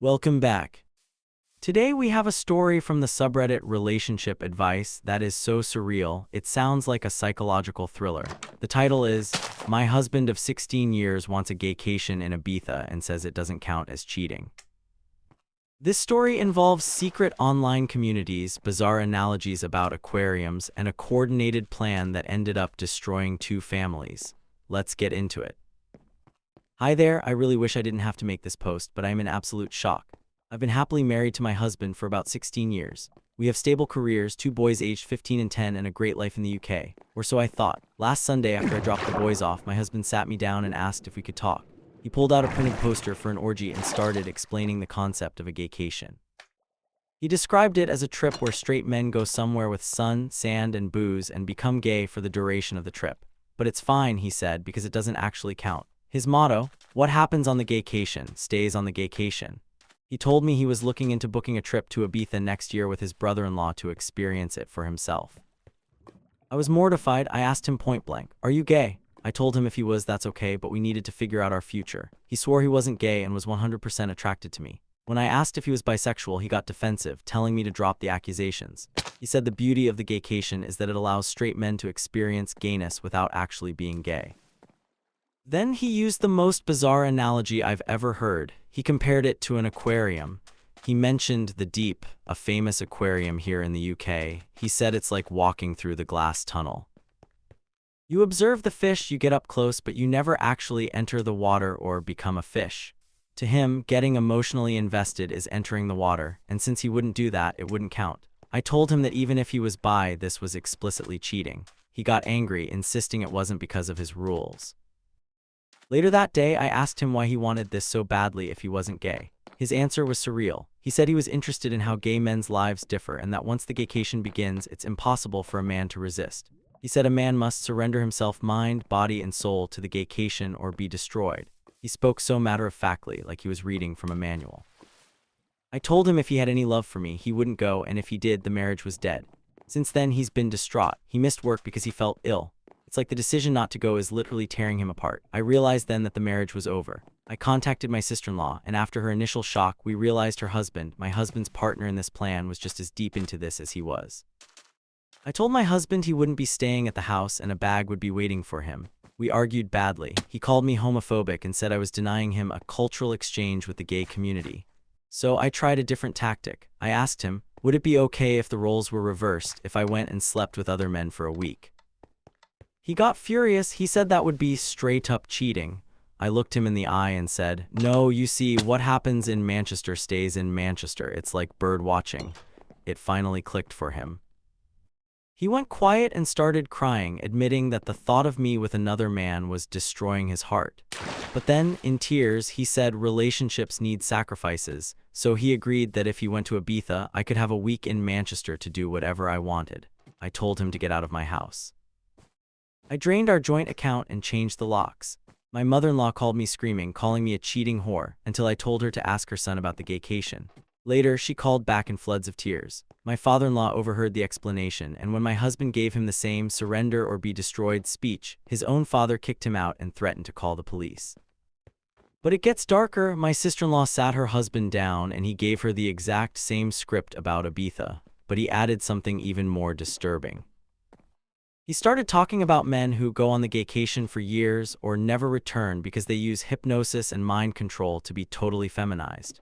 Welcome back. Today we have a story from the subreddit Relationship Advice that is so surreal, it sounds like a psychological thriller. The title is, My husband of 16 years wants a gaycation in Ibiza and says it doesn't count as cheating. This story involves secret online communities, bizarre analogies about aquariums, and a coordinated plan that ended up destroying two families. Let's get into it. Hi there, I really wish I didn't have to make this post, but I am in absolute shock. I've been happily married to my husband for about 16 years. We have stable careers, two boys aged 15 and 10, and a great life in the UK. Or so I thought. Last Sunday, after I dropped the boys off, my husband sat me down and asked if we could talk. He pulled out a printed poster for an orgy and started explaining the concept of a gaycation. He described it as a trip where straight men go somewhere with sun, sand, and booze and become gay for the duration of the trip. But it's fine, he said, because it doesn't actually count. His motto, what happens on the gaycation, stays on the gaycation. He told me he was looking into booking a trip to Ibiza next year with his brother-in-law to experience it for himself. I was mortified. I asked him point blank, "Are you gay?" I told him if he was, that's okay, but we needed to figure out our future. He swore he wasn't gay and was 100% attracted to me. When I asked if he was bisexual, he got defensive, telling me to drop the accusations. He said the beauty of the gaycation is that it allows straight men to experience gayness without actually being gay. Then he used the most bizarre analogy I've ever heard. He compared it to an aquarium. He mentioned the Deep, a famous aquarium here in the UK. He said it's like walking through the glass tunnel. You observe the fish, you get up close, but you never actually enter the water or become a fish. To him, getting emotionally invested is entering the water, and since he wouldn't do that, it wouldn't count. I told him that even if he was bi, this was explicitly cheating. He got angry, insisting it wasn't because of his rules. Later that day, I asked him why he wanted this so badly if he wasn't gay. His answer was surreal. He said he was interested in how gay men's lives differ and that once the gaycation begins, it's impossible for a man to resist. He said a man must surrender himself mind, body, and soul to the gaycation or be destroyed. He spoke so matter-of-factly, like he was reading from a manual. I told him if he had any love for me, he wouldn't go, and if he did, the marriage was dead. Since then, he's been distraught. He missed work because he felt ill. It's like the decision not to go is literally tearing him apart. I realized then that the marriage was over. I contacted my sister-in-law, and after her initial shock, we realized her husband, my husband's partner in this plan, was just as deep into this as he was. I told my husband he wouldn't be staying at the house and a bag would be waiting for him. We argued badly. He called me homophobic and said I was denying him a cultural exchange with the gay community. So I tried a different tactic. I asked him, would it be okay if the roles were reversed, if I went and slept with other men for a week? He got furious. He said that would be straight-up cheating. I looked him in the eye and said, no, you see, what happens in Manchester stays in Manchester. It's like bird watching. It finally clicked for him. He went quiet and started crying, admitting that the thought of me with another man was destroying his heart. But then, in tears, he said relationships need sacrifices, so he agreed that if he went to Ibiza, I could have a week in Manchester to do whatever I wanted. I told him to get out of my house. I drained our joint account and changed the locks. My mother-in-law called me screaming, calling me a cheating whore, until I told her to ask her son about the gaycation. Later, she called back in floods of tears. My father-in-law overheard the explanation, and when my husband gave him the same surrender or be destroyed speech, his own father kicked him out and threatened to call the police. But it gets darker. My sister-in-law sat her husband down and he gave her the exact same script about Ibiza, but he added something even more disturbing. He started talking about men who go on the gaycation for years or never return because they use hypnosis and mind control to be totally feminized.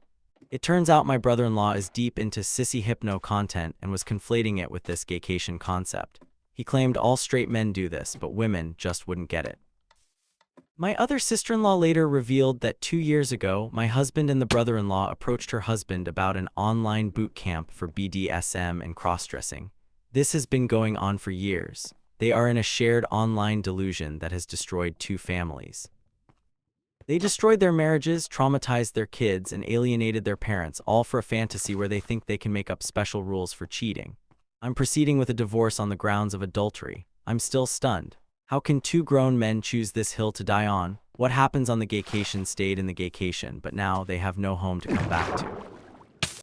It turns out my brother-in-law is deep into sissy hypno content and was conflating it with this gaycation concept. He claimed all straight men do this, but women just wouldn't get it. My other sister-in-law later revealed that 2 years ago, my husband and the brother-in-law approached her husband about an online boot camp for BDSM and cross-dressing. This has been going on for years. They are in a shared online delusion that has destroyed two families. They destroyed their marriages, traumatized their kids, and alienated their parents, all for a fantasy where they think they can make up special rules for cheating. I'm proceeding with a divorce on the grounds of adultery. I'm still stunned. How can two grown men choose this hill to die on? What happens on the gaycation stayed in the gaycation, but now they have no home to come back to.